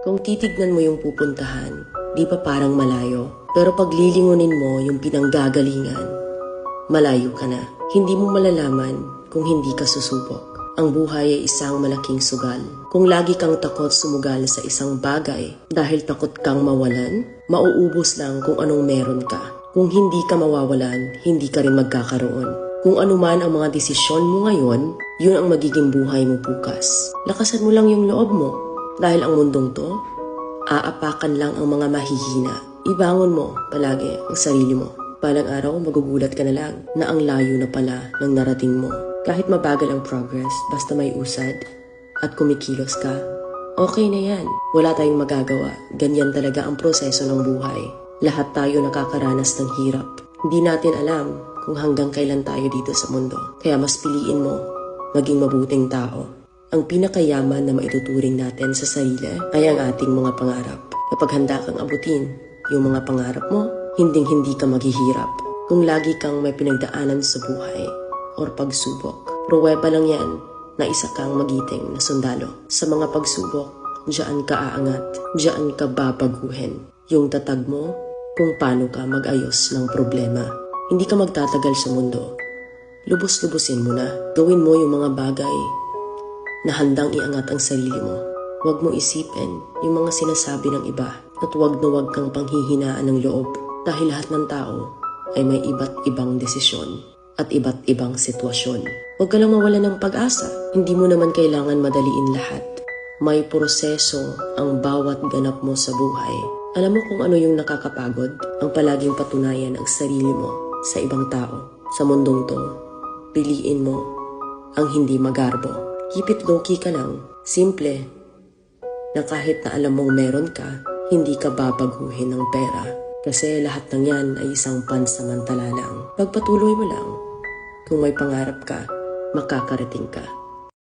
Kung titignan mo yung pupuntahan, di pa parang malayo. Pero paglilingunin mo yung pinanggagalingan, malayo ka na. Hindi mo malalaman kung hindi ka susubok. Ang buhay ay isang malaking sugal. Kung lagi kang takot sumugal sa isang bagay dahil takot kang mawalan, mauubos lang kung anong meron ka. Kung hindi ka mawawalan, hindi ka rin magkakaroon. Kung ano man ang mga desisyon mo ngayon, yun ang magiging buhay mo bukas. Lakasan mo lang yung loob mo. Dahil ang mundong to, aapakan lang ang mga mahihina. Ibangon mo palagi ang sarili mo. Balang araw, magugulat ka na lang na ang layo na pala ng narating mo. Kahit mabagal ang progress, basta may usad at kumikilos ka, okay na yan. Wala tayong magagawa. Ganyan talaga ang proseso ng buhay. Lahat tayo nakakaranas ng hirap. Hindi natin alam kung hanggang kailan tayo dito sa mundo. Kaya mas piliin mo maging mabuting tao. Ang pinakayaman na maituturing natin sa sarili ay ang ating mga pangarap. Kapag handa kang abutin yung mga pangarap mo, hinding-hindi ka maghihirap. Kung lagi kang may pinagdaanan sa buhay or pagsubok, pruweba lang yan na isa kang magiting na sundalo. Sa mga pagsubok, diyan ka aangat, diyan ka babaguhin. Yung tatag mo, kung paano ka mag-ayos ng problema. Hindi ka magtatagal sa mundo. Lubos-lubusin mo na. Gawin mo yung mga bagay na handang iangat ang sarili mo. Huwag mo isipin yung mga sinasabi ng iba at huwag na huwag kang panghihinaan ng loob dahil lahat ng tao ay may iba't ibang desisyon at iba't ibang sitwasyon. Huwag ka lang mawalan ng pag-asa. Hindi mo naman kailangan madaliin lahat. May proseso ang bawat ganap mo sa buhay. Alam mo kung ano yung nakakapagod? Ang palaging patunayan ang sarili mo sa ibang tao. Sa mundong to, piliin mo ang hindi magarbo. Keep it low-key ka lang. Simple. Na kahit na alam mong meron ka, hindi ka babaguhin ng pera. Kasi lahat ng yan ay isang pansamantala lang. Pagpatuloy mo lang. Kung may pangarap ka, makakarating ka.